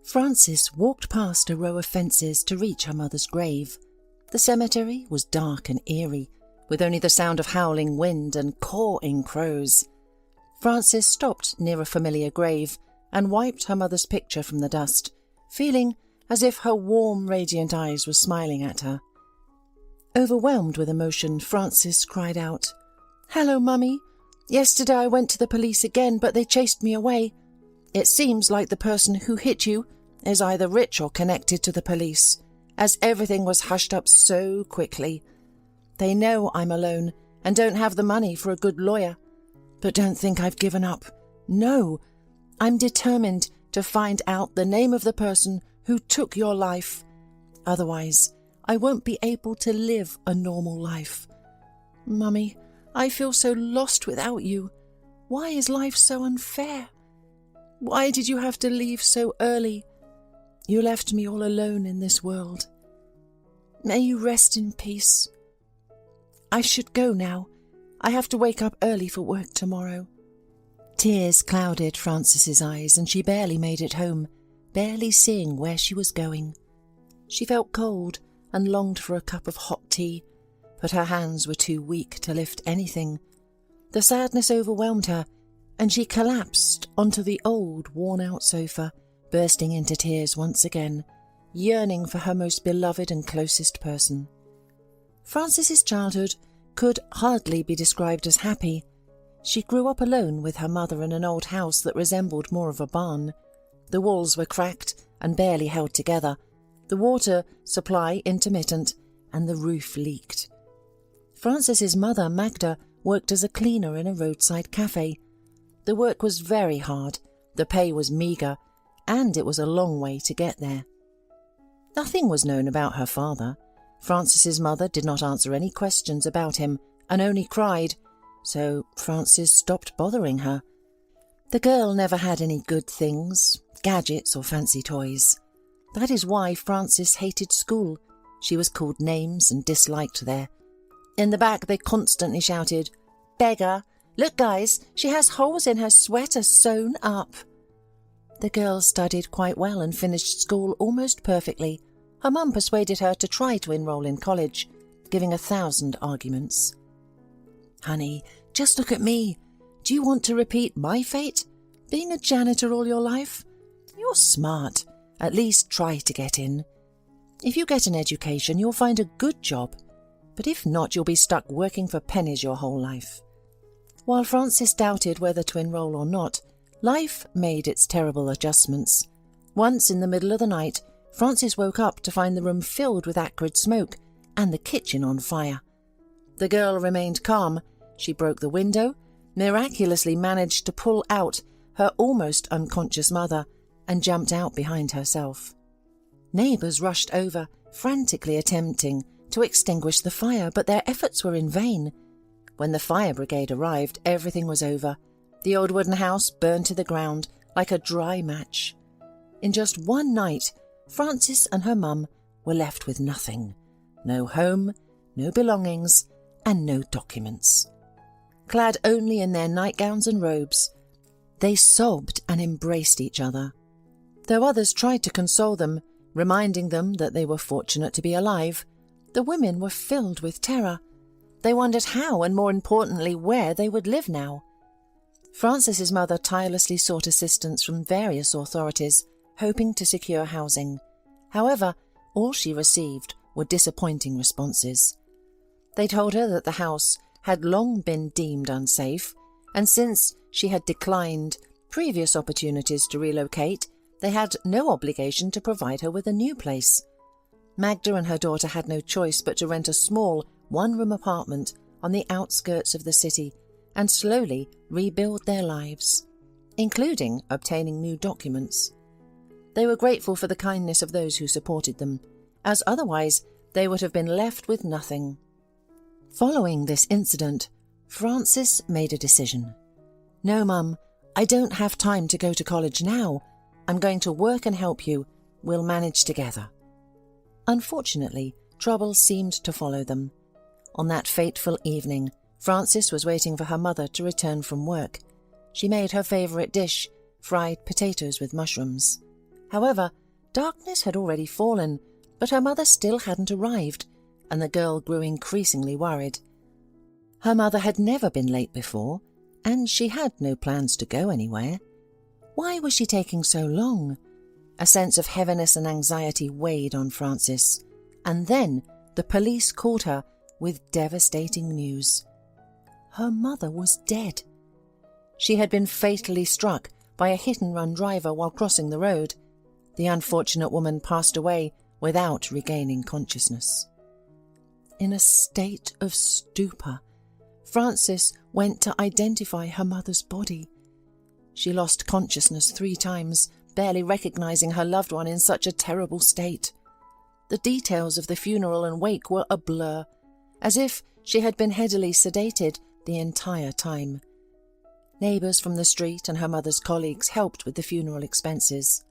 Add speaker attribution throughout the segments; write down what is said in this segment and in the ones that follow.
Speaker 1: Frances walked past a row of fences to reach her mother's grave. The cemetery was dark and eerie, with only the sound of howling wind and cawing crows. Frances stopped near a familiar grave and wiped her mother's picture from the dust, feeling as if her warm, radiant eyes were smiling at her. Overwhelmed with emotion, Frances cried out, "Hello, Mummy. Yesterday I went to the police again, but they chased me away. It seems like the person who hit you is either rich or connected to the police, as everything was hushed up so quickly. They know I'm alone and don't have the money for a good lawyer. But don't think I've given up. No, I'm determined to find out the name of the person who took your life. Otherwise, I won't be able to live a normal life. Mummy, I feel so lost without you. Why is life so unfair? Why did you have to leave so early? You left me all alone in this world. May you rest in peace. I should go now. I have to wake up early for work tomorrow." Tears clouded Frances's eyes, and she barely made it home, barely seeing where she was going. She felt cold and longed for a cup of hot tea, but her hands were too weak to lift anything. The sadness overwhelmed her, and she collapsed onto the old, worn-out sofa, bursting into tears once again, yearning for her most beloved and closest person. Frances's childhood could hardly be described as happy. She grew up alone with her mother in an old house that resembled more of a barn. The walls were cracked and barely held together, the water supply intermittent, and the roof leaked. Frances's mother, Magda, worked as a cleaner in a roadside cafe. The work was very hard, the pay was meagre, and it was a long way to get there. Nothing was known about her father. Frances's mother did not answer any questions about him and only cried, so Frances stopped bothering her. The girl never had any good things, gadgets or fancy toys. That is why Frances hated school. She was called names and disliked there. In the back they constantly shouted, "Beggar! Look, guys, she has holes in her sweater sewn up." The girl studied quite well and finished school almost perfectly. Her mum persuaded her to try to enroll in college, giving 1,000 arguments. "Honey, just look at me. Do you want to repeat my fate? Being a janitor all your life? You're smart. At least try to get in. If you get an education, you'll find a good job. But if not, you'll be stuck working for pennies your whole life." While Frances doubted whether to enroll or not, life made its terrible adjustments. Once in the middle of the night, Frances woke up to find the room filled with acrid smoke and the kitchen on fire. The girl remained calm. She broke the window, miraculously managed to pull out her almost unconscious mother, and jumped out behind herself. Neighbours rushed over, frantically attempting to extinguish the fire, but their efforts were in vain. When the fire brigade arrived, everything was over. The old wooden house burned to the ground like a dry match. In just one night, Frances and her mum were left with nothing. No home, no belongings, and no documents. Clad only in their nightgowns and robes, they sobbed and embraced each other. Though others tried to console them, reminding them that they were fortunate to be alive, the women were filled with terror. They wondered how, and more importantly, where they would live now. Frances's mother tirelessly sought assistance from various authorities, hoping to secure housing. However, all she received were disappointing responses. They told her that the house had long been deemed unsafe, and since she had declined previous opportunities to relocate, they had no obligation to provide her with a new place. Magda and her daughter had no choice but to rent a small, one-room apartment on the outskirts of the city and slowly rebuild their lives, including obtaining new documents. They were grateful for the kindness of those who supported them, as otherwise they would have been left with nothing. Following this incident, Frances made a decision. "No, Mum, I don't have time to go to college now. I'm going to work and help you. We'll manage together." Unfortunately, trouble seemed to follow them. On that fateful evening, Frances was waiting for her mother to return from work. She made her favourite dish, fried potatoes with mushrooms. However, darkness had already fallen, but her mother still hadn't arrived, and the girl grew increasingly worried. Her mother had never been late before, and she had no plans to go anywhere. Why was she taking so long? A sense of heaviness and anxiety weighed on Frances, and then the police called her with devastating news. Her mother was dead. She had been fatally struck by a hit-and-run driver while crossing the road. The unfortunate woman passed away without regaining consciousness. In a state of stupor, Frances went to identify her mother's body. She lost consciousness 3 times, barely recognizing her loved one in such a terrible state. The details of the funeral and wake were a blur, as if she had been heavily sedated the entire time. Neighbours from the street and her mother's colleagues helped with the funeral expenses.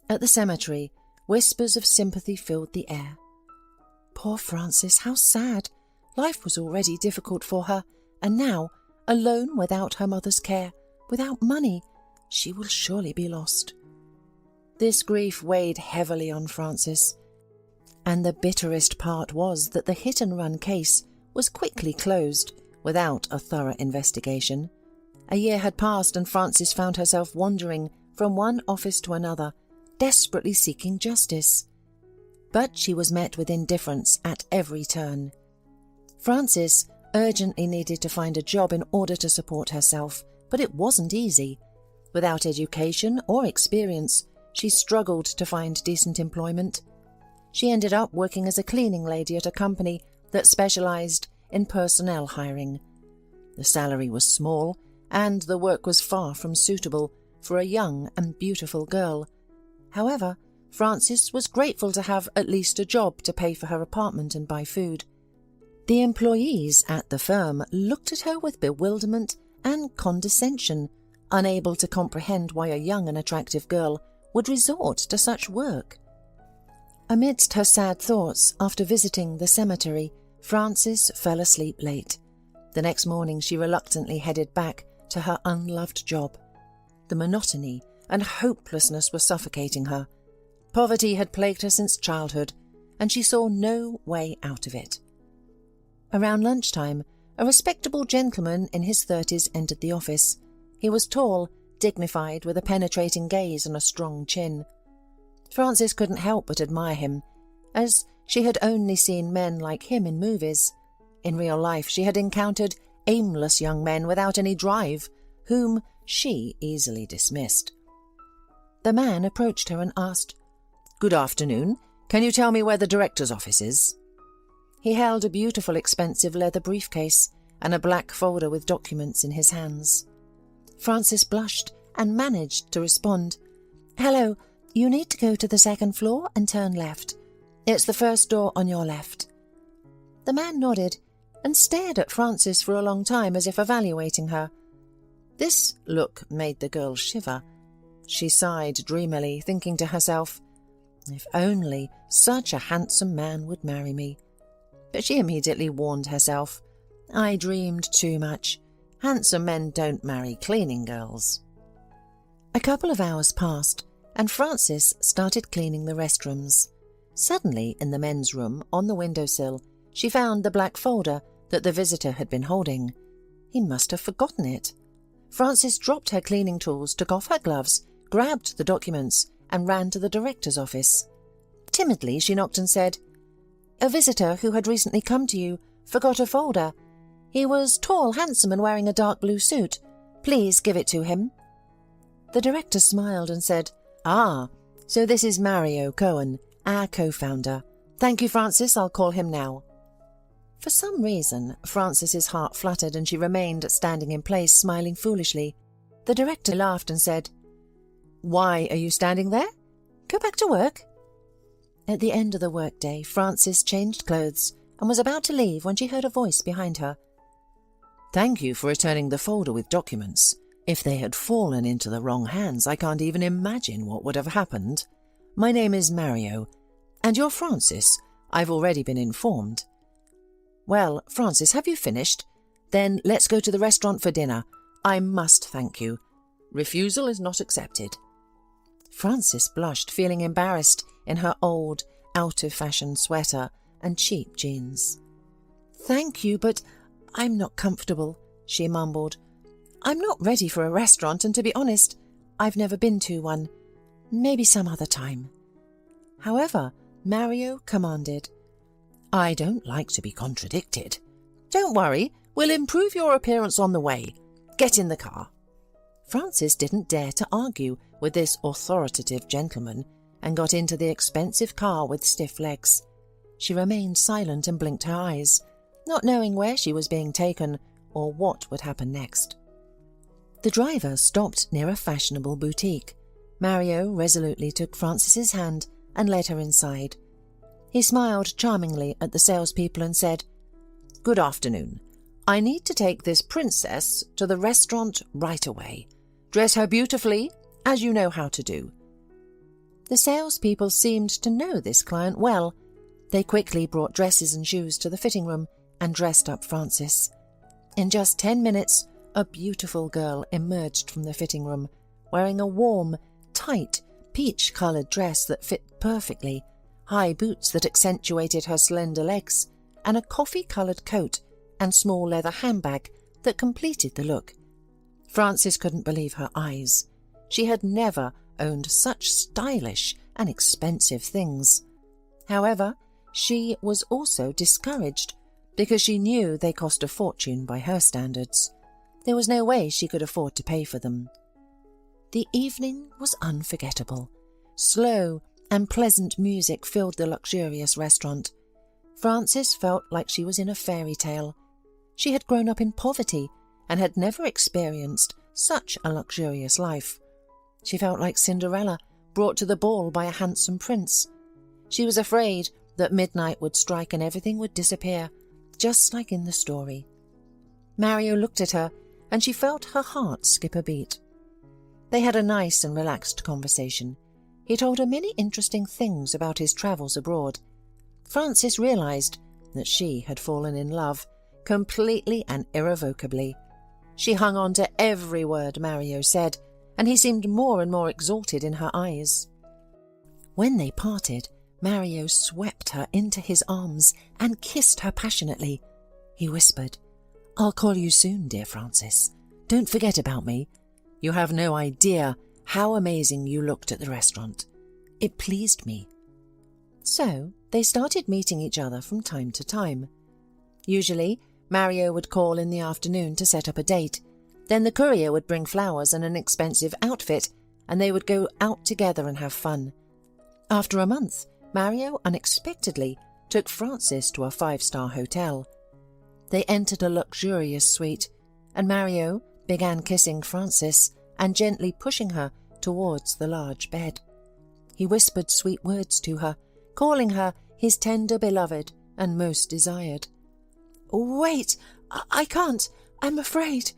Speaker 1: At the cemetery, whispers of sympathy filled the air. Poor Frances, how sad! Life was already difficult for her, and now, alone without her mother's care, without money, she will surely be lost. This grief weighed heavily on Frances, and the bitterest part was that the hit-and-run case was quickly closed without a thorough investigation. A year had passed and Frances found herself wandering from one office to another, desperately seeking justice. But she was met with indifference at every turn. Frances urgently needed to find a job in order to support herself, but it wasn't easy. Without education or experience, she struggled to find decent employment. She ended up working as a cleaning lady at a company that specialized in personnel hiring. The salary was small, and the work was far from suitable for a young and beautiful girl. However, Frances was grateful to have at least a job to pay for her apartment and buy food. The employees at the firm looked at her with bewilderment and condescension, unable to comprehend why a young and attractive girl would resort to such work. Amidst her sad thoughts after visiting the cemetery, Frances fell asleep late. The next morning she reluctantly headed back to her unloved job. The monotony and hopelessness were suffocating her. Poverty had plagued her since childhood, and she saw no way out of it. Around lunchtime, a respectable gentleman in his 30s entered the office. He was tall, dignified, with a penetrating gaze and a strong chin. Frances couldn't help but admire him, as she had only seen men like him in movies. In real life she had encountered aimless young men without any drive, whom she easily dismissed. The man approached her and asked, "Good afternoon. Can you tell me where the director's office is?" He held a beautiful, expensive leather briefcase and a black folder with documents in his hands. Frances blushed and managed to respond, "Hello, you need to go to the 2nd floor and turn left. It's the first door on your left." The man nodded and stared at Frances for a long time as if evaluating her. This look made the girl shiver. She sighed dreamily, thinking to herself, "If only such a handsome man would marry me." But she immediately warned herself, "I dreamed too much. Handsome men don't marry cleaning girls." A couple of hours passed, and Frances started cleaning the restrooms. Suddenly, in the men's room, on the windowsill, she found the black folder that the visitor had been holding. He must have forgotten it. Frances dropped her cleaning tools, took off her gloves, grabbed the documents, and ran to the director's office. Timidly, she knocked and said, "A visitor who had recently come to you forgot a folder. He was tall, handsome, and wearing a dark blue suit. Please give it to him." The director smiled and said, "Ah, so this is Mario Cohen, our co-founder. Thank you, Frances, I'll call him now." For some reason, Frances's heart fluttered and she remained standing in place, smiling foolishly. The director laughed and said, "Why are you standing there? Go back to work." At the end of the workday, Frances changed clothes and was about to leave when she heard a voice behind her. "Thank you for returning the folder with documents. If they had fallen into the wrong hands, I can't even imagine what would have happened. My name is Mario, and you're Frances. I've already been informed." "Well, Frances, have you finished? Then let's go to the restaurant for dinner. I must thank you. Refusal is not accepted." Frances blushed, feeling embarrassed in her old, out-of-fashion sweater and cheap jeans. "Thank you, but I'm not comfortable," she mumbled. "I'm not ready for a restaurant, and to be honest, I've never been to one. Maybe some other time." However, Mario commanded, "I don't like to be contradicted. Don't worry, we'll improve your appearance on the way. Get in the car." Frances didn't dare to argue with this authoritative gentleman and got into the expensive car with stiff legs. She remained silent and blinked her eyes, not knowing where she was being taken or what would happen next. The driver stopped near a fashionable boutique. Mario resolutely took Frances's hand and led her inside. He smiled charmingly at the salespeople and said, "Good afternoon. I need to take this princess to the restaurant right away. Dress her beautifully, as you know how to do." The salespeople seemed to know this client well. They quickly brought dresses and shoes to the fitting room and dressed up Frances. In just 10 minutes, a beautiful girl emerged from the fitting room, wearing a warm, tight, peach-coloured dress that fit perfectly, high boots that accentuated her slender legs, and a coffee-coloured coat and small leather handbag that completed the look. Frances couldn't believe her eyes. She had never owned such stylish and expensive things. However, she was also discouraged because she knew they cost a fortune by her standards. There was no way she could afford to pay for them. The evening was unforgettable. Slow and pleasant music filled the luxurious restaurant. Frances felt like she was in a fairy tale. She had grown up in poverty and had never experienced such a luxurious life. She felt like Cinderella brought to the ball by a handsome prince. She was afraid that midnight would strike and everything would disappear, just like in the story. Mario looked at her, and she felt her heart skip a beat. They had a nice and relaxed conversation. He told her many interesting things about his travels abroad. Frances realized that she had fallen in love, completely and irrevocably. She hung on to every word Mario said, and he seemed more and more exalted in her eyes. When they parted, Mario swept her into his arms and kissed her passionately. He whispered, "I'll call you soon, dear Frances. Don't forget about me. You have no idea how amazing you looked at the restaurant. It pleased me." So they started meeting each other from time to time. Usually, Mario would call in the afternoon to set up a date. Then the courier would bring flowers and an expensive outfit, and they would go out together and have fun. After a month, Mario unexpectedly took Frances to a 5-star hotel. They entered a luxurious suite, and Mario began kissing Frances and gently pushing her towards the large bed. He whispered sweet words to her, calling her his tender beloved and most desired. "Wait, I can't. I'm afraid,"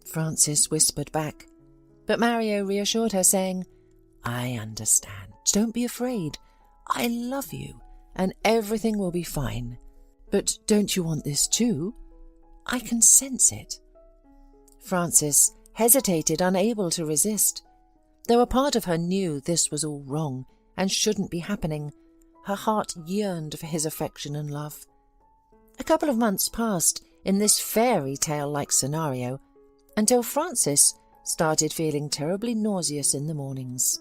Speaker 1: Frances whispered back. But Mario reassured her, saying, "I understand. Don't be afraid. I love you, and everything will be fine. But don't you want this too? I can sense it." Frances hesitated, unable to resist. Though a part of her knew this was all wrong and shouldn't be happening, her heart yearned for his affection and love. A couple of months passed in this fairy tale-like scenario until Frances started feeling terribly nauseous in the mornings.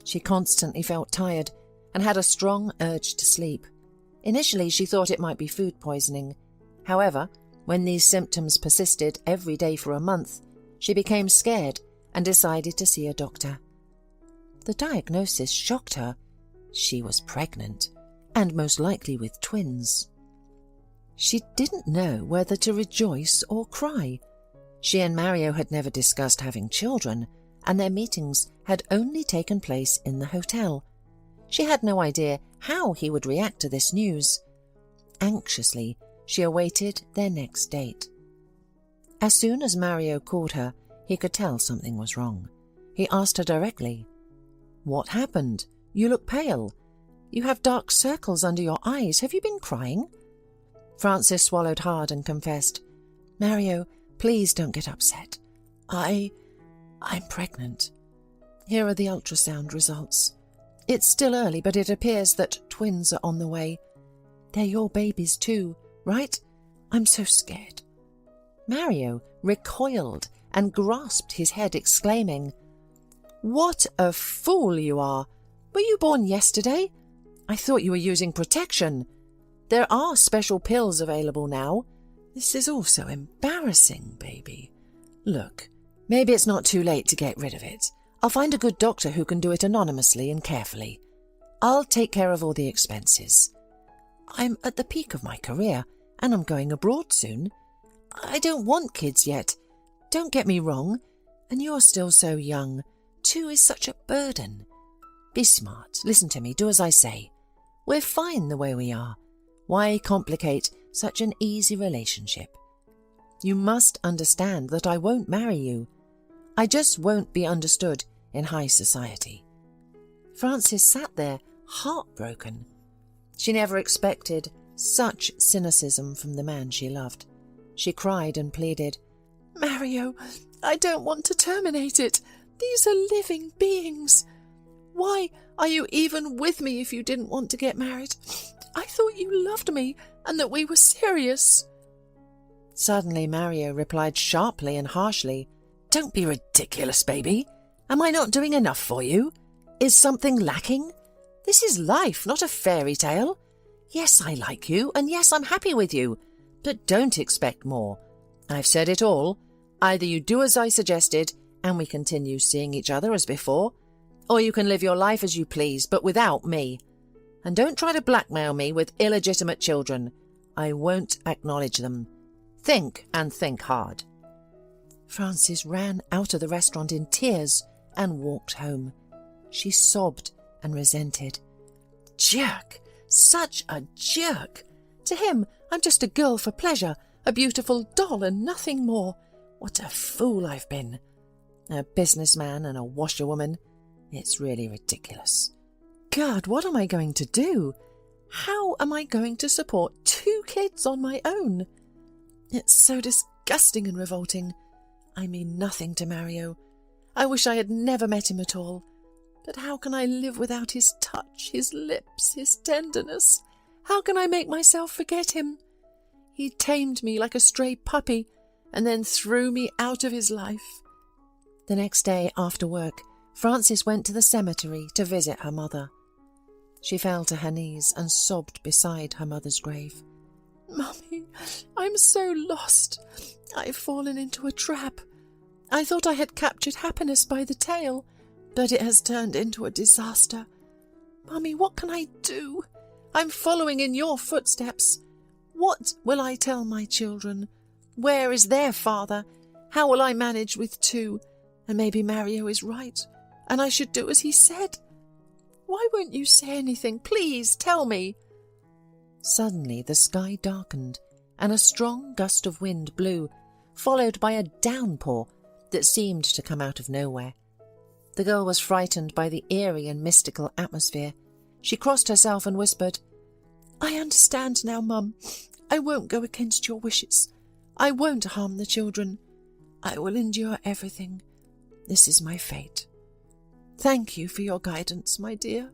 Speaker 1: She constantly felt tired and had a strong urge to sleep. Initially, she thought it might be food poisoning. However, when these symptoms persisted every day for a month, she became scared and decided to see a doctor. The diagnosis shocked her. She was pregnant, and most likely with twins. She didn't know whether to rejoice or cry. She and Mario had never discussed having children, and their meetings had only taken place in the hotel. She had no idea how he would react to this news. Anxiously, she awaited their next date. As soon as Mario called her, he could tell something was wrong. He asked her directly, "What happened? You look pale. You have dark circles under your eyes. Have you been crying?" Frances swallowed hard and confessed, "Mario, please don't get upset. I'm pregnant." Here are the ultrasound results. It's still early, but it appears that twins are on the way. They're your babies too, right? I'm so scared." Mario recoiled and grasped his head, exclaiming, "What a fool you are! Were you born yesterday? I thought you were using protection. There are special pills available now. This is all so embarrassing, baby. Look, maybe it's not too late to get rid of it. I'll find a good doctor who can do it anonymously and carefully. I'll take care of all the expenses. I'm at the peak of my career, and I'm going abroad soon. I don't want kids yet. Don't get me wrong. And you're still so young. 2 is such a burden. Be smart. Listen to me. Do as I say. We're fine the way we are. Why complicate such an easy relationship? You must understand that I won't marry you. I just won't be understood in high society." Frances sat there, heartbroken. She never expected such cynicism from the man she loved. She cried and pleaded, "Mario, I don't want to terminate it. These are living beings. Why are you even with me if you didn't want to get married? I thought you loved me and that we were serious." Suddenly Mario replied sharply and harshly, "Don't be ridiculous, baby. Am I not doing enough for you? Is something lacking? This is life, not a fairy tale. Yes, I like you, and yes, I'm happy with you, but don't expect more. I've said it all. Either you do as I suggested, and we continue seeing each other as before, or you can live your life as you please, but without me. And don't try to blackmail me with illegitimate children. I won't acknowledge them. Think, and think hard." Frances ran out of the restaurant in tears and walked home. She sobbed and resented. Jerk! Such a jerk! To him, I'm just a girl for pleasure, a beautiful doll and nothing more. What a fool I've been. A businessman and a washerwoman. It's really ridiculous. God, what am I going to do? How am I going to support 2 kids on my own? It's so disgusting and revolting. I mean nothing to Mario. I wish I had never met him at all. But how can I live without his touch, his lips, his tenderness? How can I make myself forget him? He tamed me like a stray puppy and then threw me out of his life. The next day after work, Frances went to the cemetery to visit her mother. She fell to her knees and sobbed beside her mother's grave. "Mummy, I'm so lost. I've fallen into a trap. I thought I had captured happiness by the tail, but it has turned into a disaster. Mummy, what can I do? I'm following in your footsteps. What will I tell my children? Where is their father? How will I manage with 2? And maybe Mario is right, and I should do as he said. Why won't you say anything? Please tell me." Suddenly the sky darkened, and a strong gust of wind blew, followed by a downpour that seemed to come out of nowhere. The girl was frightened by the eerie and mystical atmosphere. She crossed herself and whispered, "I understand now, Mum. I won't go against your wishes. I won't harm the children. I will endure everything. This is my fate. Thank you for your guidance, my dear."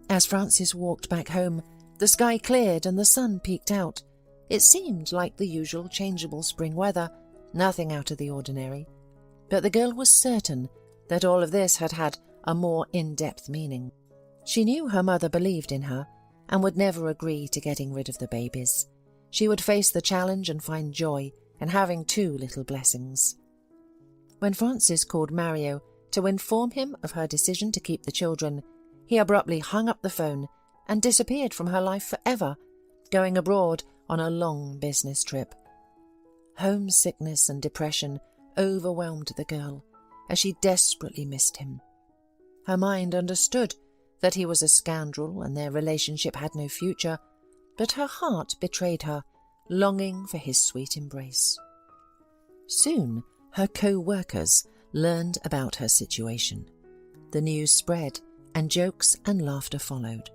Speaker 1: As Frances walked back home, the sky cleared and the sun peeked out. It seemed like the usual changeable spring weather, nothing out of the ordinary. But the girl was certain that all of this had had a more in-depth meaning. She knew her mother believed in her and would never agree to getting rid of the babies. She would face the challenge and find joy in having 2 little blessings. When Frances called Mario to inform him of her decision to keep the children, he abruptly hung up the phone and disappeared from her life forever, going abroad on a long business trip. Homesickness and depression overwhelmed the girl as she desperately missed him. Her mind understood that he was a scoundrel and their relationship had no future, but her heart betrayed her, longing for his sweet embrace. Soon her co-workers learned about her situation. The news spread, and jokes and laughter followed.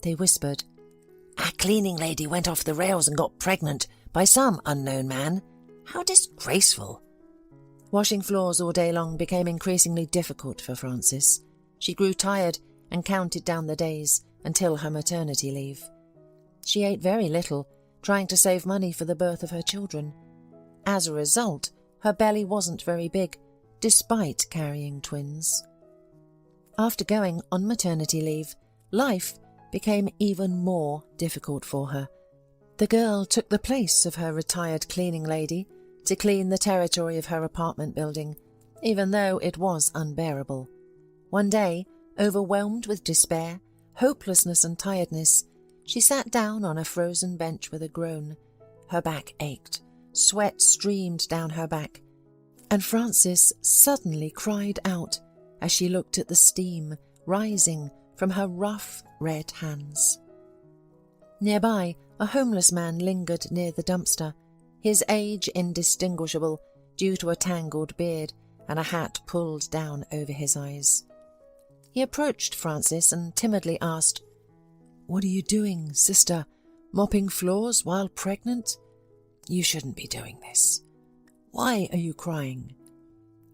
Speaker 1: They whispered, "Our cleaning lady went off the rails and got pregnant by some unknown man. How disgraceful." Washing floors all day long became increasingly difficult for Frances. She grew tired and counted down the days until her maternity leave. She ate very little, trying to save money for the birth of her children. As a result, her belly wasn't very big, despite carrying twins. After going on maternity leave, life became even more difficult for her. The girl took the place of her retired cleaning lady to clean the territory of her apartment building, even though it was unbearable. One day, overwhelmed with despair, hopelessness and tiredness, she sat down on a frozen bench with a groan. Her back ached, sweat streamed down her back, and Frances suddenly cried out as she looked at the steam rising from her rough red hands. Nearby, a homeless man lingered near the dumpster, his age indistinguishable due to a tangled beard and a hat pulled down over his eyes. He approached Frances and timidly asked, "What are you doing, sister? Mopping floors while pregnant? You shouldn't be doing this. Why are you crying?"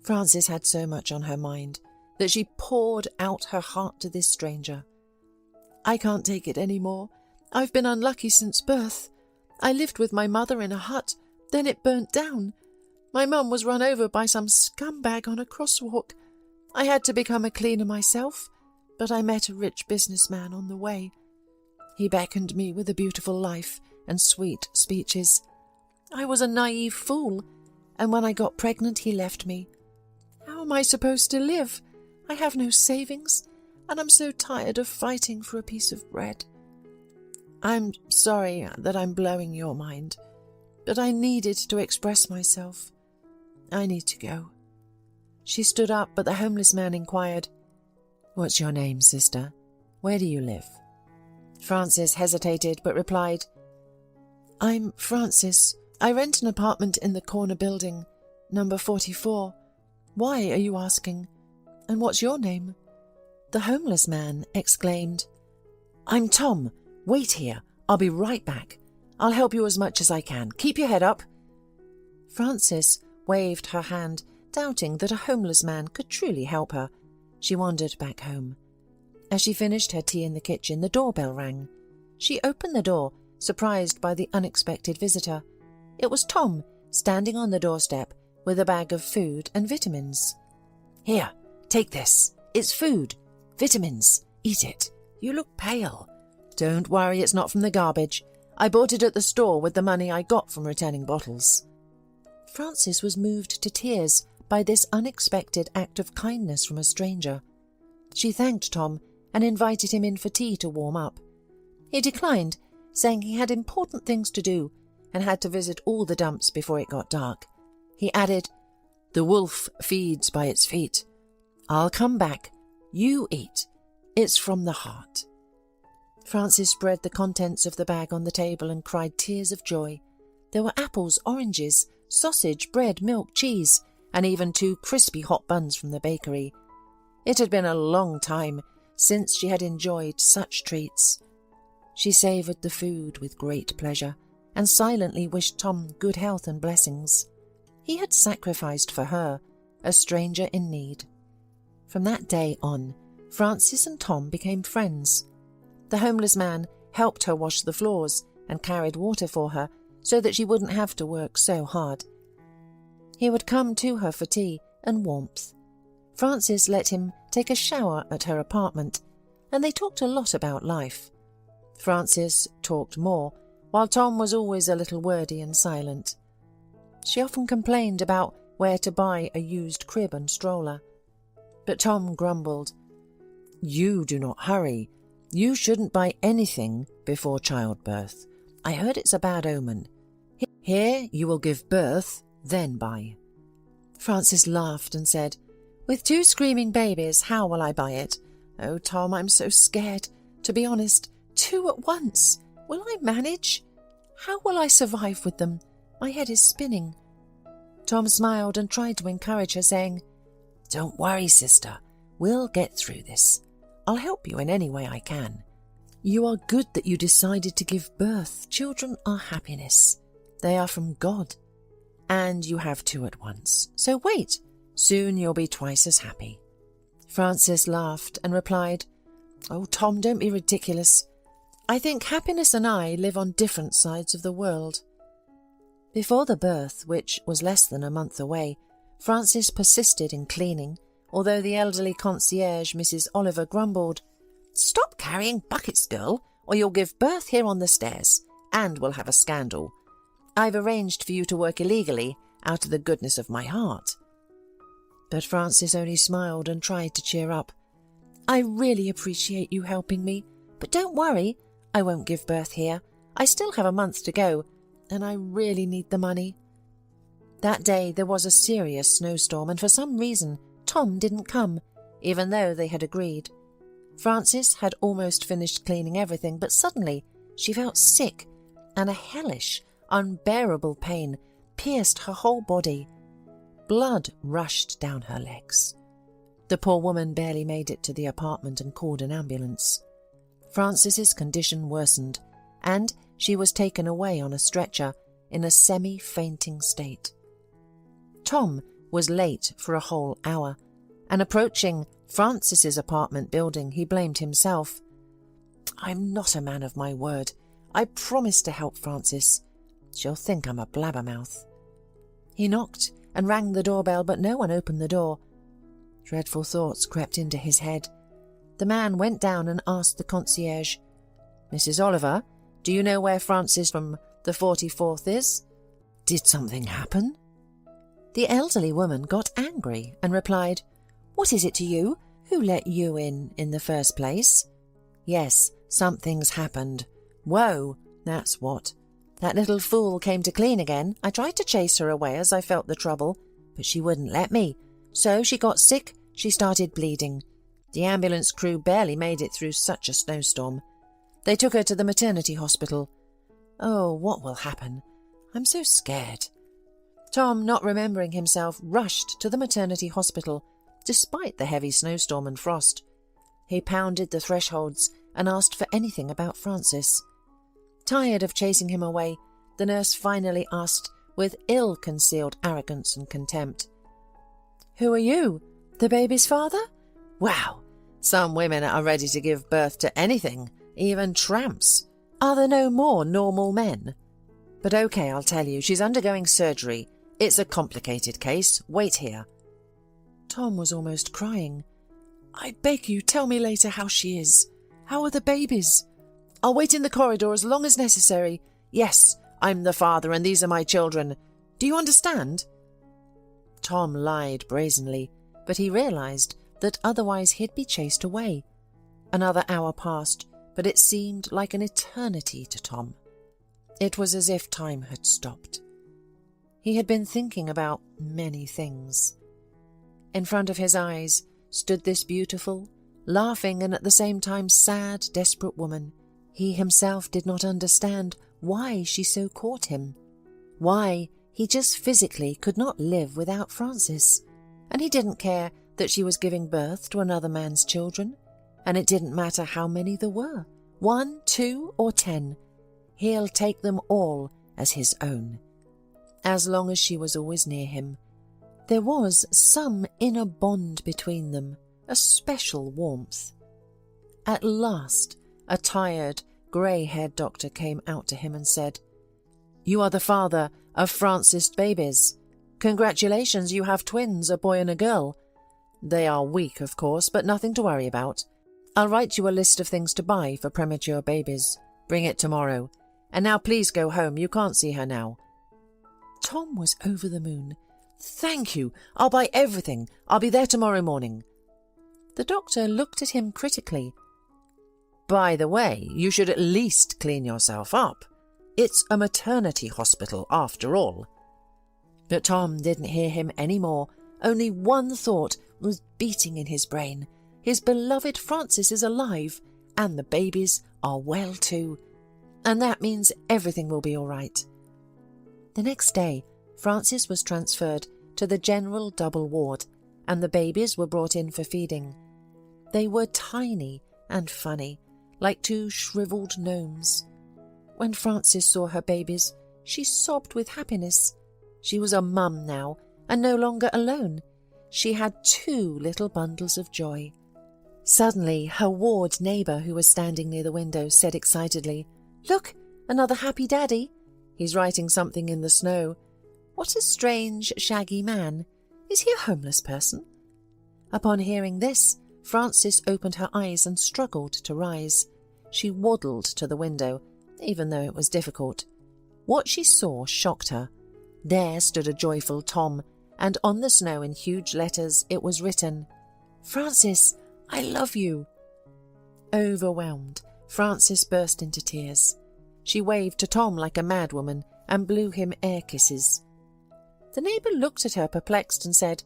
Speaker 1: Frances had so much on her mind that she poured out her heart to this stranger. "I can't take it any more. I've been unlucky since birth. I lived with my mother in a hut, then it burnt down. My mum was run over by some scumbag on a crosswalk. I had to become a cleaner myself, but I met a rich businessman on the way. He beckoned me with a beautiful life and sweet speeches. I was a naive fool, and when I got pregnant he left me. How am I supposed to live? I have no savings, and I'm so tired of fighting for a piece of bread. I'm sorry that I'm blowing your mind, but I needed to express myself. I need to go." She stood up, but the homeless man inquired, "What's your name, sister? Where do you live?" Frances hesitated, but replied, "I'm Frances. I rent an apartment in the corner building, number 44. Why are you asking? And what's your name?" The homeless man exclaimed, "I'm Tom. Wait here. I'll be right back. I'll help you as much as I can. Keep your head up." Frances waved her hand, doubting that a homeless man could truly help her. She wandered back home. As she finished her tea in the kitchen, the doorbell rang. She opened the door, surprised by the unexpected visitor. It was Tom, standing on the doorstep with a bag of food and vitamins. "Here, take this. It's food. Vitamins. Eat it. You look pale." "Don't worry, it's not from the garbage. I bought it at the store with the money I got from returning bottles." Frances was moved to tears by this unexpected act of kindness from a stranger. She thanked Tom and invited him in for tea to warm up. He declined, saying he had important things to do and had to visit all the dumps before it got dark. He added, "The wolf feeds by its feet. I'll come back. You eat. It's from the heart." Frances spread the contents of the bag on the table and cried tears of joy. There were apples, oranges, sausage, bread, milk, cheese, and even 2 crispy hot buns from the bakery. It had been a long time since she had enjoyed such treats. She savoured the food with great pleasure and silently wished Tom good health and blessings. He had sacrificed for her, a stranger in need. From that day on, Frances and Tom became friends. The homeless man helped her wash the floors and carried water for her so that she wouldn't have to work so hard. He would come to her for tea and warmth. Frances let him take a shower at her apartment, and they talked a lot about life. Frances talked more, while Tom was always a little wordy and silent. She often complained about where to buy a used crib and stroller. But Tom grumbled, "You do not hurry. You shouldn't buy anything before childbirth. I heard it's a bad omen. Here you will give birth, then buy." Frances laughed and said, "With 2 screaming babies, how will I buy it? Oh, Tom, I'm so scared. To be honest, 2 at once. Will I manage? How will I survive with them? My head is spinning." Tom smiled and tried to encourage her, saying, "Don't worry, sister. We'll get through this. I'll help you in any way I can. You are good that you decided to give birth. Children are happiness. They are from God. and you have two at once. So wait, soon you'll be twice as happy." Francis laughed and replied, "Oh, Tom, don't be ridiculous. I think happiness and I live on different sides of the world." Before the birth, which was less than a month away, Francis persisted in cleaning, although the elderly concierge, Mrs. Oliver, grumbled, "Stop carrying buckets, girl, or you'll give birth here on the stairs, and we'll have a scandal. I've arranged for you to work illegally out of the goodness of my heart." But Francis only smiled and tried to cheer up. "I really appreciate you helping me, but don't worry, I won't give birth here. I still have a month to go, and I really need the money." That day there was a serious snowstorm, and for some reason Tom didn't come, even though they had agreed. Francis had almost finished cleaning everything, but suddenly she felt sick, and a hellish, unbearable pain pierced her whole body. Blood rushed down her legs. The poor woman barely made it to the apartment and called an ambulance. Francis's condition worsened, and she was taken away on a stretcher in a semi-fainting state. Tom was late for a whole hour, and approaching Francis's apartment building, he blamed himself. "I'm not a man of my word. I promised to help Francis. She'll think I'm a blabbermouth." He knocked and rang the doorbell, but no one opened the door. Dreadful thoughts crept into his head. The man went down and asked the concierge, "Mrs. Oliver, do you know where Francis from the 44th is? Did something happen?" The elderly woman got angry and replied, "What is it to you? Who let you in the first place?" "Yes, something's happened. Whoa, that's what. That little fool came to clean again. I tried to chase her away as I felt the trouble, but she wouldn't let me. So she got sick, she started bleeding. The ambulance crew barely made it through such a snowstorm. They took her to the maternity hospital. Oh, what will happen? I'm so scared." Tom, not remembering himself, rushed to the maternity hospital, despite the heavy snowstorm and frost. He pounded the thresholds and asked for anything about Francis. Tired of chasing him away, the nurse finally asked, with ill-concealed arrogance and contempt, "Who are you? The baby's father? Wow, some women are ready to give birth to anything, even tramps. Are there no more normal men? But okay, I'll tell you, she's undergoing surgery. It's a complicated case. Wait here." Tom was almost crying. "I beg you, tell me later how she is. How are the babies? I'll wait in the corridor as long as necessary. Yes, I'm the father and these are my children. Do you understand?" Tom lied brazenly, but he realized that otherwise he'd be chased away. Another hour passed, but it seemed like an eternity to Tom. It was as if time had stopped. He had been thinking about many things. In front of his eyes stood this beautiful, laughing and at the same time sad, desperate woman. He himself did not understand why she so caught him, why he just physically could not live without Francis, and he didn't care that she was giving birth to another man's children, and it didn't matter how many there were, 1, 2, or 10. He'll take them all as his own, as long as she was always near him. There was some inner bond between them, a special warmth. At last, a tired, grey-haired doctor came out to him and said, "You are the father of Francis' babies. Congratulations, you have twins, a boy and a girl. They are weak, of course, but nothing to worry about. I'll write you a list of things to buy for premature babies. Bring it tomorrow. And now please go home, you can't see her now." Tom was over the moon. "Thank you, I'll buy everything. I'll be there tomorrow morning." The doctor looked at him critically. "By the way, you should at least clean yourself up. It's a maternity hospital after all." But Tom didn't hear him any more. Only one thought was beating in his brain. His beloved Francis is alive, and the babies are well too. And that means everything will be all right. The next day, Francis was transferred to the general double ward, and the babies were brought in for feeding. They were tiny and funny, like 2 shriveled gnomes. When Francis saw her babies, she sobbed with happiness. She was a mum now, and no longer alone. She had 2 little bundles of joy. Suddenly, her ward neighbour, who was standing near the window, said excitedly, "Look, another happy daddy. He's writing something in the snow. What a strange, shaggy man. Is he a homeless person?" Upon hearing this, Frances opened her eyes and struggled to rise. She waddled to the window, even though it was difficult. What she saw shocked her. There stood a joyful Tom, and on the snow in huge letters it was written, "Frances, I love you." Overwhelmed, Frances burst into tears. She waved to Tom like a madwoman and blew him air kisses. The neighbour looked at her perplexed and said,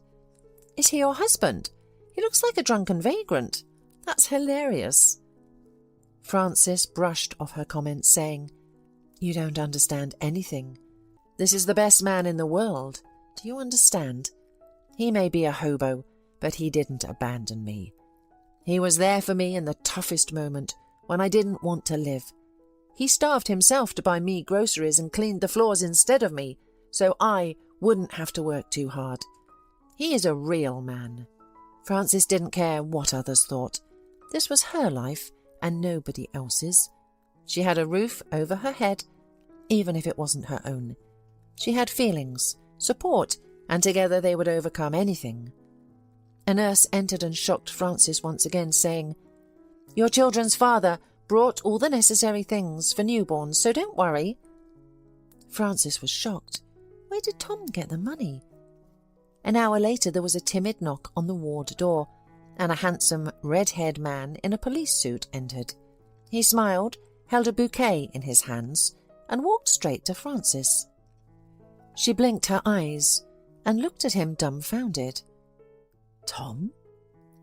Speaker 1: "Is he your husband? He looks like a drunken vagrant. That's hilarious." Frances brushed off her comments, saying, "You don't understand anything. This is the best man in the world. Do you understand? He may be a hobo, but he didn't abandon me. He was there for me in the toughest moment, when I didn't want to live. He starved himself to buy me groceries and cleaned the floors instead of me, so I wouldn't have to work too hard. He is a real man." Frances didn't care what others thought. This was her life and nobody else's. She had a roof over her head, even if it wasn't her own. She had feelings, support, and together they would overcome anything. A nurse entered and shocked Frances once again, saying, "Your children's father brought all the necessary things for newborns, so don't worry." Frances was shocked. Where did Tom get the money? An hour later there was a timid knock on the ward door, and a handsome, red-haired man in a police suit entered. He smiled, held a bouquet in his hands, and walked straight to Frances. She blinked her eyes and looked at him dumbfounded. Tom?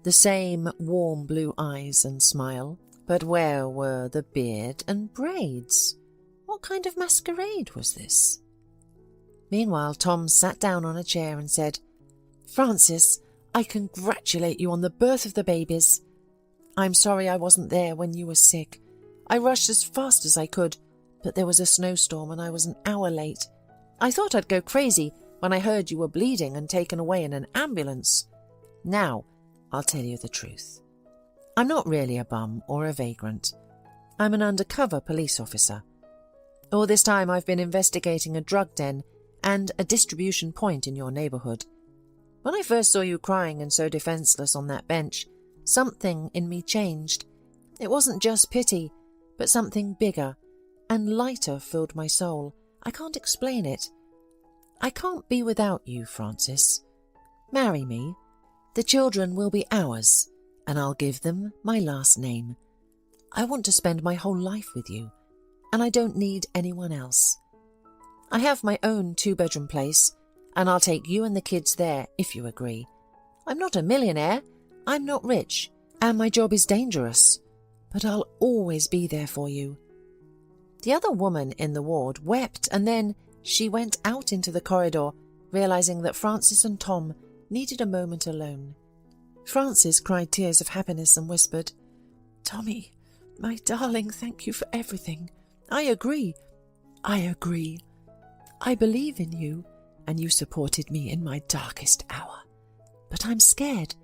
Speaker 1: The same warm blue eyes and smile, but where were the beard and braids? What kind of masquerade was this? Meanwhile, Tom sat down on a chair and said, "Frances, I congratulate you on the birth of the babies. I'm sorry I wasn't there when you were sick. I rushed as fast as I could, but there was a snowstorm and I was an hour late. I thought I'd go crazy when I heard you were bleeding and taken away in an ambulance. Now, I'll tell you the truth. I'm not really a bum or a vagrant. I'm an undercover police officer. All this time I've been investigating a drug den and a distribution point in your neighbourhood. When I first saw you crying and so defenceless on that bench, something in me changed. It wasn't just pity, but something bigger and lighter filled my soul. I can't explain it. I can't be without you, Frances. Marry me. The children will be ours, and I'll give them my last name. I want to spend my whole life with you, and I don't need anyone else. I have my own 2-bedroom place, and I'll take you and the kids there if you agree. I'm not a millionaire, I'm not rich, and my job is dangerous, but I'll always be there for you." The other woman in the ward wept, and then she went out into the corridor, realizing that Frances and Tom needed a moment alone. Frances cried tears of happiness and whispered, "Tommy, my darling, thank you for everything. I agree. I believe in you, and you supported me in my darkest hour. But I'm scared.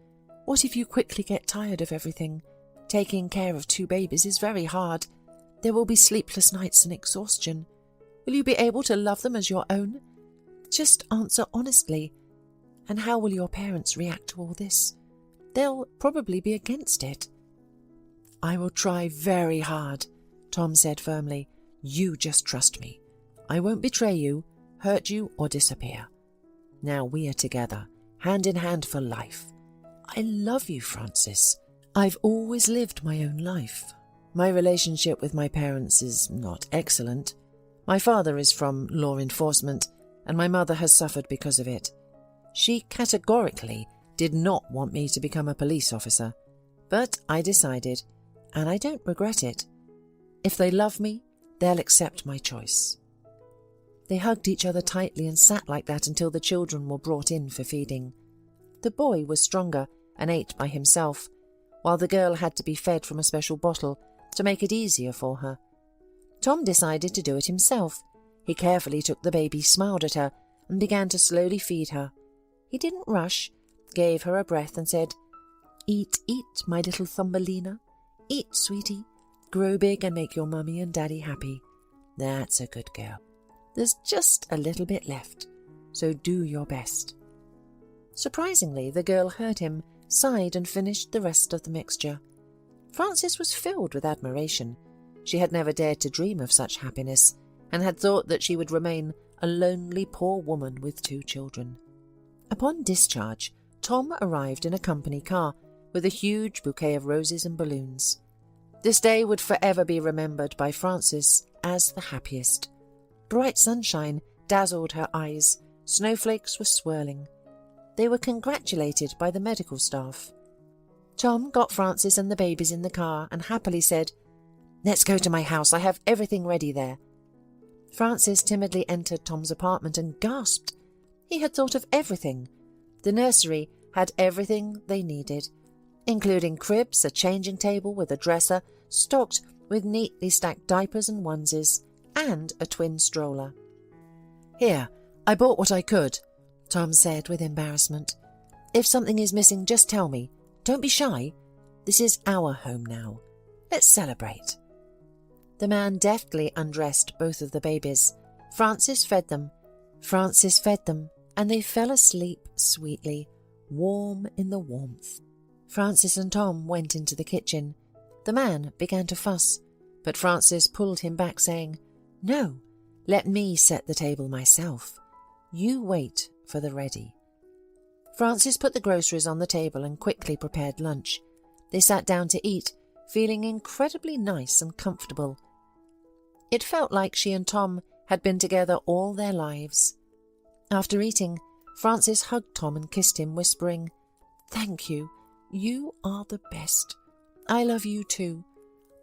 Speaker 1: What if you quickly get tired of everything? Taking care of 2 babies is very hard. There will be sleepless nights and exhaustion. Will you be able to love them as your own? Just answer honestly. And how will your parents react to all this? They'll probably be against it." "I will try very hard," Tom said firmly. "You just trust me. I won't betray you, hurt you, or disappear. Now we are together, hand in hand for life. I love you, Frances. I've always lived my own life. My relationship with my parents is not excellent. My father is from law enforcement, and my mother has suffered because of it. She categorically did not want me to become a police officer, but I decided, and I don't regret it. If they love me, they'll accept my choice." They hugged each other tightly and sat like that until the children were brought in for feeding. The boy was stronger and ate by himself, while the girl had to be fed from a special bottle to make it easier for her. Tom decided to do it himself. He carefully took the baby, smiled at her, and began to slowly feed her. He didn't rush, gave her a breath and said, "Eat, eat, my little Thumbelina. Eat, sweetie. Grow big and make your mummy and daddy happy. That's a good girl. There's just a little bit left, so do your best." Surprisingly, the girl heard him, sighed and finished the rest of the mixture. Frances was filled with admiration. She had never dared to dream of such happiness, and had thought that she would remain a lonely poor woman with 2 children. Upon discharge, Tom arrived in a company car with a huge bouquet of roses and balloons. This day would forever be remembered by Frances as the happiest. Bright sunshine dazzled her eyes, snowflakes were swirling. They were congratulated by the medical staff. Tom got Frances and the babies in the car and happily said, "Let's go to my house, I have everything ready there." Frances timidly entered Tom's apartment and gasped. He had thought of everything. The nursery had everything they needed, including cribs, a changing table with a dresser stocked with neatly stacked diapers and onesies, and a twin stroller. "Here, I bought what I could," Tom said with embarrassment. "If something is missing, just tell me. Don't be shy. This is our home now. Let's celebrate." The man deftly undressed both of the babies. Frances fed them, and they fell asleep sweetly, warm in the warmth. Frances and Tom went into the kitchen. The man began to fuss, but Frances pulled him back, saying, "No, let me set the table myself. You wait for the ready." Frances put the groceries on the table and quickly prepared lunch. They sat down to eat, feeling incredibly nice and comfortable. It felt like she and Tom had been together all their lives. After eating, Frances hugged Tom and kissed him, whispering, "Thank you. You are the best. I love you too.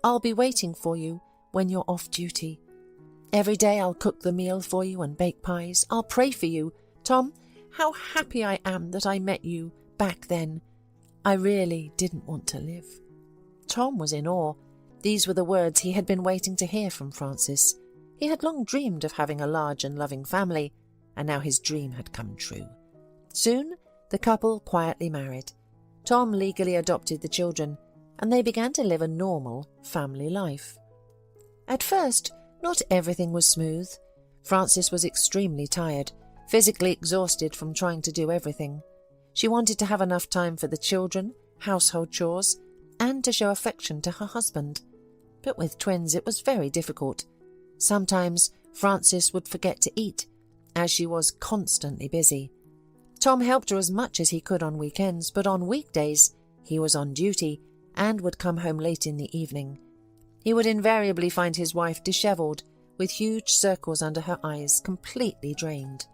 Speaker 1: I'll be waiting for you when you're off duty. Every day I'll cook the meal for you and bake pies. I'll pray for you. Tom, how happy I am that I met you back then. I really didn't want to live." Tom was in awe. These were the words he had been waiting to hear from Frances. He had long dreamed of having a large and loving family, and now his dream had come true. Soon the couple quietly married. Tom legally adopted the children, and they began to live a normal family life. At first, not everything was smooth. Frances was extremely tired, physically exhausted from trying to do everything. She wanted to have enough time for the children, household chores, and to show affection to her husband. But with twins it was very difficult. Sometimes Frances would forget to eat, as she was constantly busy. Tom helped her as much as he could on weekends, but on weekdays he was on duty and would come home late in the evening. He would invariably find his wife dishevelled, with huge circles under her eyes, completely drained.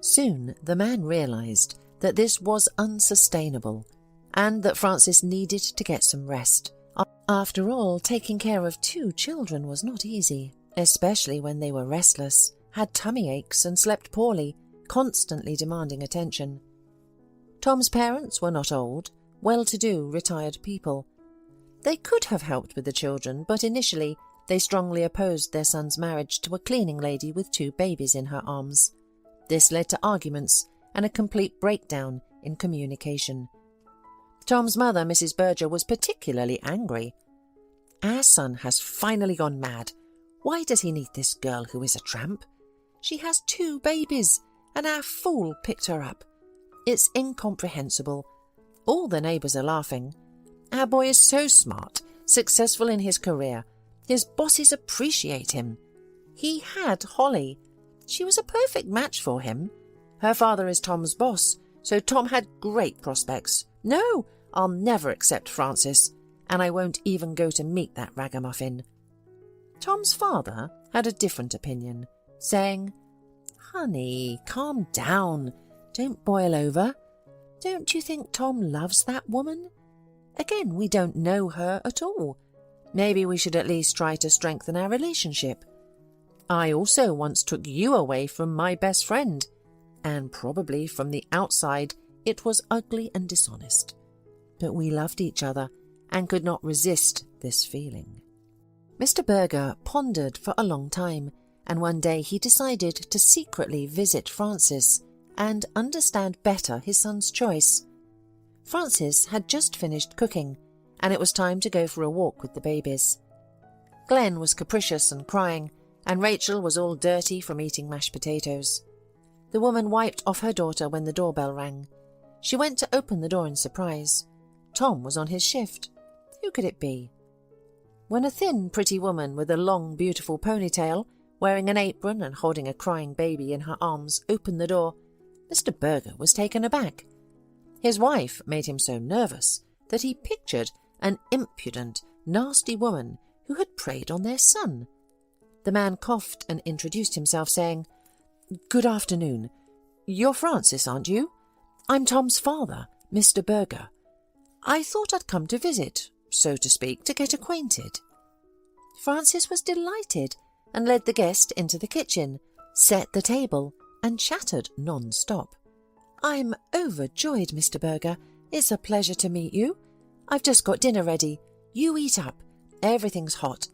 Speaker 1: Soon the man realised that this was unsustainable, and that Frances needed to get some rest. After all, taking care of 2 children was not easy, especially when they were restless, had tummy aches and slept poorly, constantly demanding attention. Tom's parents were not old, well-to-do, retired people. They could have helped with the children, but initially they strongly opposed their son's marriage to a cleaning lady with 2 babies in her arms. This led to arguments and a complete breakdown in communication. Tom's mother, Mrs. Berger, was particularly angry. "Our son has finally gone mad. Why does he need this girl who is a tramp? She has 2 babies, and our fool picked her up. It's incomprehensible. All the neighbours are laughing. Our boy is so smart, successful in his career. His bosses appreciate him. He had Holly. She was a perfect match for him. Her father is Tom's boss, so Tom had great prospects. No, I'll never accept Frances, and I won't even go to meet that ragamuffin." Tom's father had a different opinion, saying, "Honey, calm down. Don't boil over. Don't you think Tom loves that woman? Again, we don't know her at all. Maybe we should at least try to strengthen our relationship. I also once took you away from my best friend, and probably from the outside it was ugly and dishonest. But we loved each other and could not resist this feeling." Mr. Berger pondered for a long time and one day he decided to secretly visit Francis and understand better his son's choice. Francis had just finished cooking, and it was time to go for a walk with the babies. Glenn was capricious and crying, and Rachel was all dirty from eating mashed potatoes. The woman wiped off her daughter when the doorbell rang. She went to open the door in surprise. Tom was on his shift. Who could it be? When a thin, pretty woman with a long, beautiful ponytail, wearing an apron and holding a crying baby in her arms, opened the door, Mr. Berger was taken aback. His wife made him so nervous that he pictured an impudent, nasty woman who had preyed on their son. The man coughed and introduced himself, saying, "Good afternoon. You're Francis, aren't you? I'm Tom's father, Mr. Berger. I thought I'd come to visit, so to speak, to get acquainted." Francis was delighted and led the guest into the kitchen, set the table, and chattered non-stop. "I'm overjoyed, Mr. Berger. It's a pleasure to meet you. I've just got dinner ready. You eat up. Everything's hot.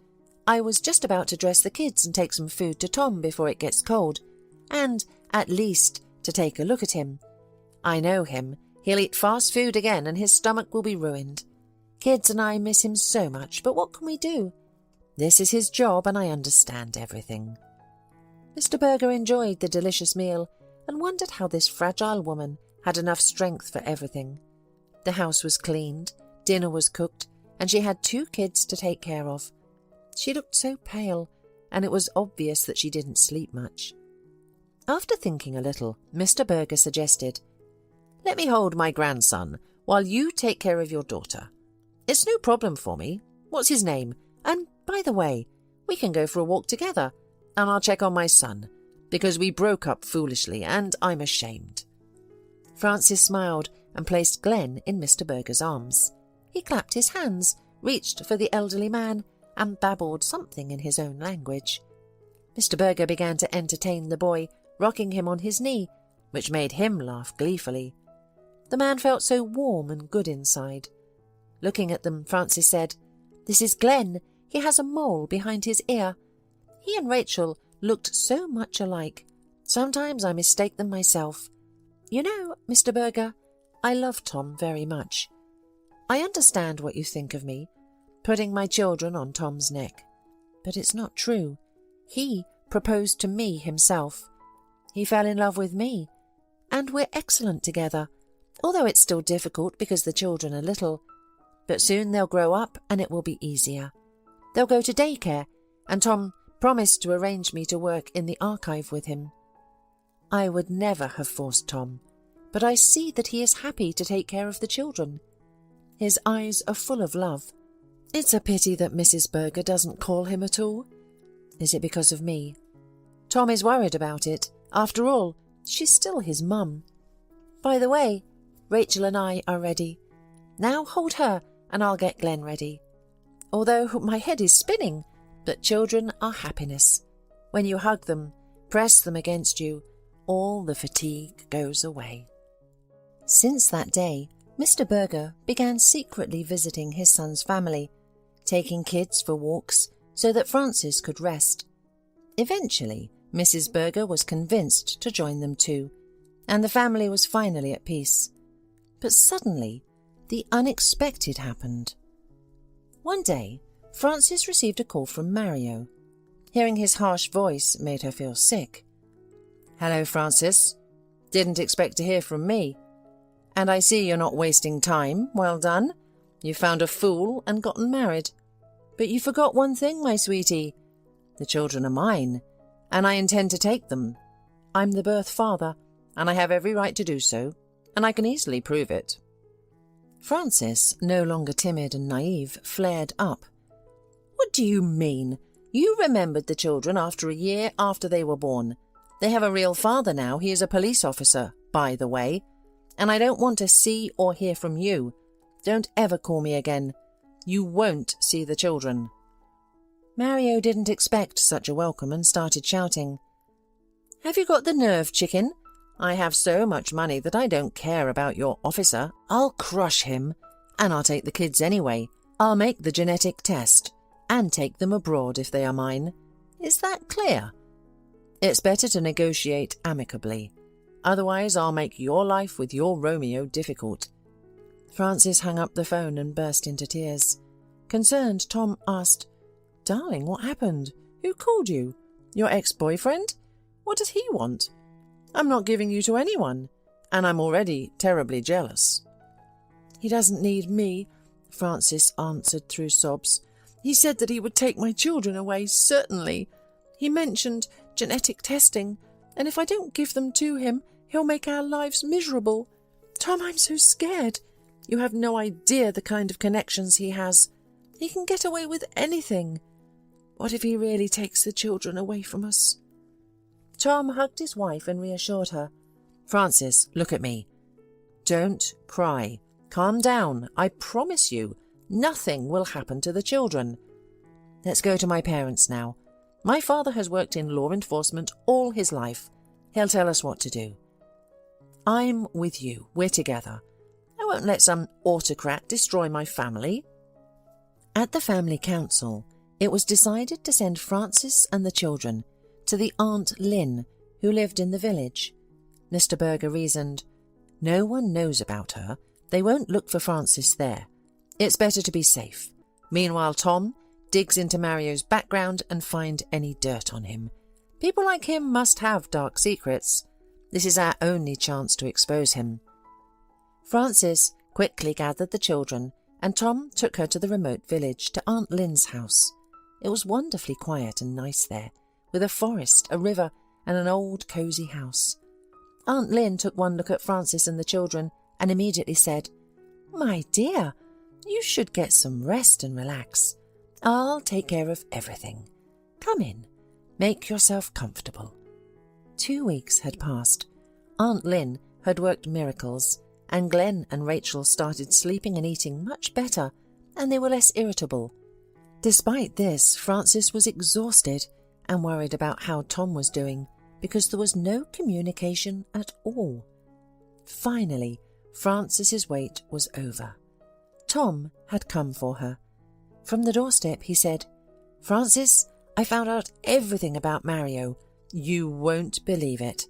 Speaker 1: I was just about to dress the kids and take some food to Tom before it gets cold, and at least to take a look at him. I know him. He'll eat fast food again and his stomach will be ruined. Kids and I miss him so much, but what can we do? This is his job and I understand everything." Mr. Berger enjoyed the delicious meal and wondered how this fragile woman had enough strength for everything. The house was cleaned, dinner was cooked, and she had 2 kids to take care of. She looked so pale, and it was obvious that she didn't sleep much. After thinking a little, Mr. Berger suggested, "Let me hold my grandson while you take care of your daughter. It's no problem for me. What's his name? And by the way, we can go for a walk together, and I'll check on my son, because we broke up foolishly and I'm ashamed." Francis smiled and placed Glenn in Mr. Berger's arms. He clapped his hands, reached for the elderly man, and babbled something in his own language. Mr. Berger began to entertain the boy, rocking him on his knee, which made him laugh gleefully. The man felt so warm and good inside. Looking at them, Francis said, "This is Glenn. He has a mole behind his ear. He and Rachel looked so much alike. Sometimes I mistake them myself. You know, Mr. Berger, I love Tom very much. I understand what you think of me, putting my children on Tom's neck. But it's not true. He proposed to me himself. He fell in love with me, and we're excellent together, although it's still difficult because the children are little. But soon they'll grow up and it will be easier. They'll go to daycare, and Tom promised to arrange me to work in the archive with him. I would never have forced Tom, but I see that he is happy to take care of the children. His eyes are full of love. It's a pity that Mrs. Berger doesn't call him at all. Is it because of me? Tom is worried about it. After all, she's still his mum. By the way, Rachel and I are ready. Now hold her and I'll get Glenn ready. Although my head is spinning, but children are happiness. When you hug them, press them against you, all the fatigue goes away." Since that day, Mr. Berger began secretly visiting his son's family, taking kids for walks so that Francis could rest. Eventually, Mrs. Berger was convinced to join them too, and the family was finally at peace. But suddenly, the unexpected happened. One day, Francis received a call from Mario. Hearing his harsh voice made her feel sick. "Hello, Francis. Didn't expect to hear from me. And I see you're not wasting time. Well done. You found a fool and gotten married. But you forgot one thing, my sweetie. The children are mine, and I intend to take them. I'm the birth father, and I have every right to do so, and I can easily prove it." Francis, no longer timid and naive, flared up. "What do you mean? You remembered the children after a year after they were born. They have a real father now. He is a police officer, by the way. And I don't want to see or hear from you. Don't ever call me again. You won't see the children." Mario didn't expect such a welcome and started shouting. "Have you got the nerve, chicken? I have so much money that I don't care about your officer. I'll crush him, and I'll take the kids anyway. I'll make the genetic test, and take them abroad if they are mine. Is that clear? It's better to negotiate amicably. Otherwise, I'll make your life with your Romeo difficult." Francis hung up the phone and burst into tears. Concerned, Tom asked, "Darling, what happened? Who called you? Your ex-boyfriend? What does he want? I'm not giving you to anyone, and I'm already terribly jealous." "He doesn't need me," Francis answered through sobs. "He said that he would take my children away, certainly. He mentioned genetic testing, and if I don't give them to him, he'll make our lives miserable. Tom, I'm so scared. You have no idea the kind of connections he has. He can get away with anything. What if he really takes the children away from us?" Tom hugged his wife and reassured her. "Francis, look at me. Don't cry. Calm down. I promise you, nothing will happen to the children. Let's go to my parents now. My father has worked in law enforcement all his life. He'll tell us what to do. I'm with you. We're together. I won't let some autocrat destroy my family." At the family council, it was decided to send Francis and the children to the Aunt Lynn, who lived in the village. Mr. Berger reasoned, "No one knows about her. They won't look for Francis there. It's better to be safe. Meanwhile, Tom digs into Mario's background and find any dirt on him. People like him must have dark secrets. This is our only chance to expose him." Francis quickly gathered the children, and Tom took her to the remote village, to Aunt Lynn's house. It was wonderfully quiet and nice there, with a forest, a river, and an old cosy house. Aunt Lynn took one look at Francis and the children and immediately said, "My dear, you should get some rest and relax. I'll take care of everything. Come in. Make yourself comfortable." 2 weeks had passed. Aunt Lynn had worked miracles, and Glenn and Rachel started sleeping and eating much better, and they were less irritable. Despite this, Francis was exhausted and worried about how Tom was doing, because there was no communication at all. Finally, Francis's wait was over. Tom had come for her. From the doorstep he said, "Francis, I found out everything about Mario. You won't believe it.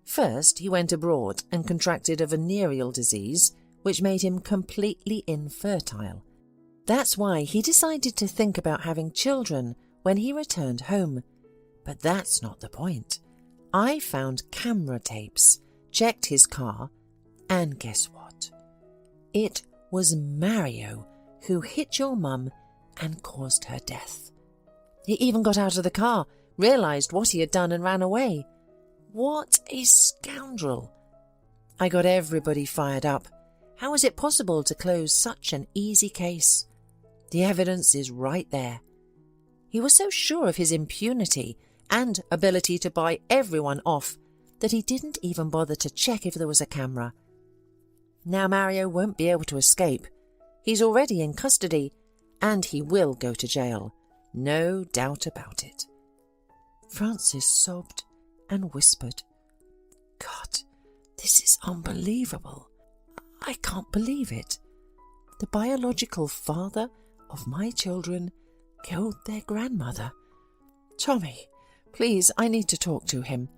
Speaker 1: First, he went abroad and contracted a venereal disease, which made him completely infertile. That's why he decided to think about having children when he returned home. But that's not the point. I found camera tapes, checked his car, and guess what? It was Mario who hit your mum and caused her death. He even got out of the car, realized what he had done and ran away. What a scoundrel! I got everybody fired up. How is it possible to close such an easy case? The evidence is right there. He was so sure of his impunity and ability to buy everyone off that he didn't even bother to check if there was a camera. Now Mario won't be able to escape. He's already in custody, and he will go to jail. No doubt about it." Francis sobbed and whispered, "God, this is unbelievable. I can't believe it. The biological father of my children killed their grandmother. Tommy, please, I need to talk to him.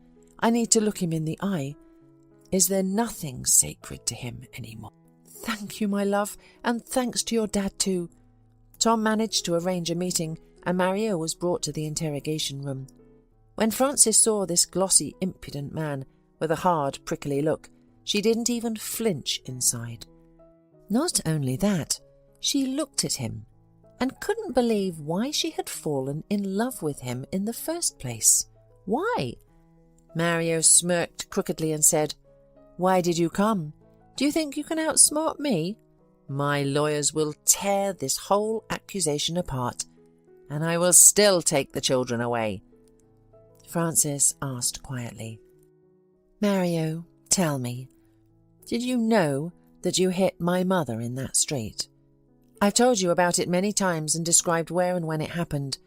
Speaker 1: I need to look him in the eye. Is there nothing sacred to him anymore?" "Thank you, my love, and thanks to your dad too." Tom managed to arrange a meeting, and Mario was brought to the interrogation room. When Francis saw this glossy, impudent man with a hard, prickly look, she didn't even flinch inside. Not only that, she looked at him and couldn't believe why she had fallen in love with him in the first place. Why? Mario smirked crookedly and said, "Why did you come? Do you think you can outsmart me? My lawyers will tear this whole accusation apart, and I will still take the children away." Francis asked quietly, "Mario, tell me, did you know that you hit my mother in that street? I've told you about it many times and described where and when it happened.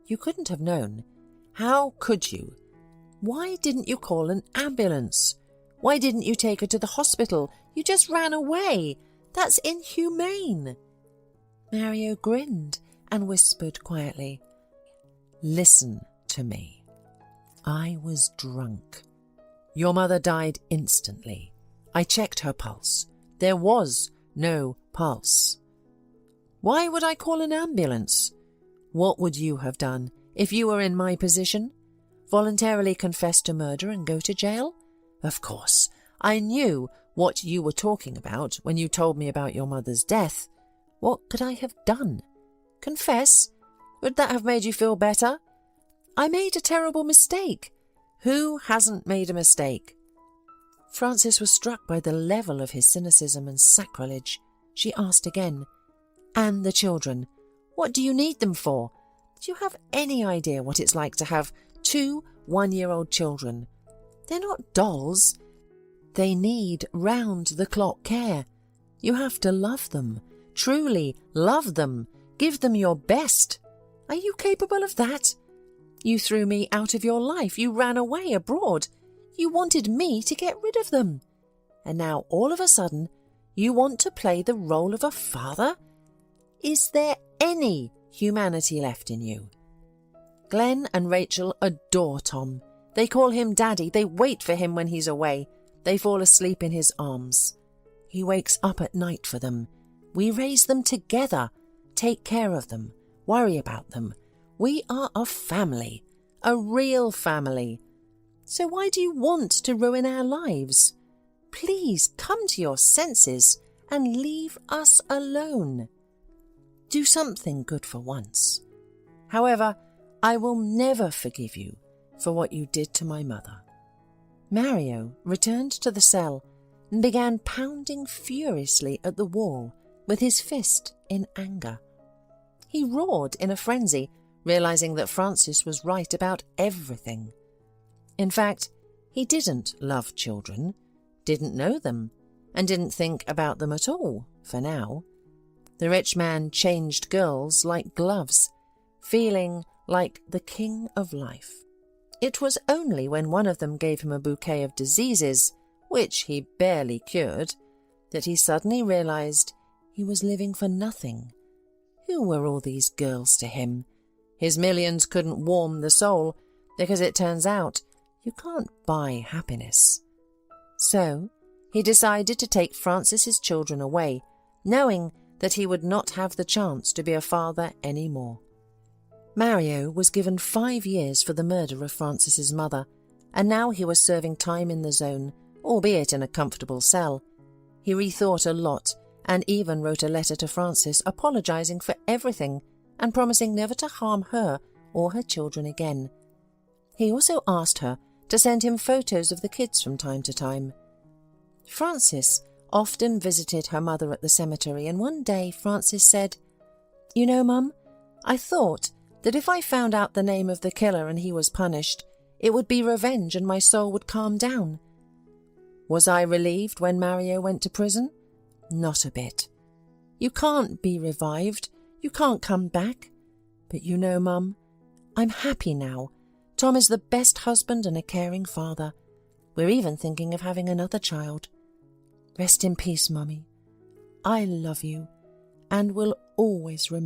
Speaker 1: You couldn't have known. How could you? Why didn't you call an ambulance? Why didn't you take her to the hospital? You just ran away. That's inhumane." Mario grinned and whispered quietly, "Listen to me. I was drunk. Your mother died instantly. I checked her pulse. There was no pulse. Why would I call an ambulance? What would you have done if you were in my position? Voluntarily confess to murder and go to jail? Of course, I knew what you were talking about when you told me about your mother's death. What could I have done? Confess? Would that have made you feel better? I made a terrible mistake. Who hasn't made a mistake? Frances was struck by the level of his cynicism and sacrilege. She asked again, "And the children? What do you need them for? Do you have any idea what it's like to have 2 one-year-old children? They're not dolls. They need round-the-clock care. You have to love them, truly love them, give them your best. Are you capable of that? You threw me out of your life. You ran away abroad. You wanted me to get rid of them. And now, all of a sudden, you want to play the role of a father? Is there any humanity left in you?" Glenn and Rachel adore Tom. They call him Daddy. They wait for him when he's away. They fall asleep in his arms. He wakes up at night for them. We raise them together, take care of them, worry about them. We are a family, a real family. So why do you want to ruin our lives? Please come to your senses and leave us alone. Do something good for once. However, I will never forgive you for what you did to my mother." Mario returned to the cell and began pounding furiously at the wall with his fist in anger. He roared in a frenzy, realizing that Frances was right about everything. In fact, he didn't love children, didn't know them, and didn't think about them at all, for now. The rich man changed girls like gloves, feeling like the king of life. It was only when one of them gave him a bouquet of diseases, which he barely cured, that he suddenly realized he was living for nothing. Who were all these girls to him? His millions couldn't warm the soul, because it turns out you can't buy happiness. So he decided to take Frances's children away, knowing that he would not have the chance to be a father any more. Mario was given 5 years for the murder of Frances's mother, and now he was serving time in the zone, albeit in a comfortable cell. He rethought a lot and even wrote a letter to Frances apologizing for everything and promising never to harm her or her children again. He also asked her to send him photos of the kids from time to time. Frances often visited her mother at the cemetery, and one day Frances said, "You know, Mum, I thought that if I found out the name of the killer and he was punished, it would be revenge and my soul would calm down." Was I relieved when Mario went to prison? Not a bit. You can't be revived. You can't come back. But you know, Mum, I'm happy now. Tom is the best husband and a caring father. We're even thinking of having another child. Rest in peace, Mummy. I love you and will always remember.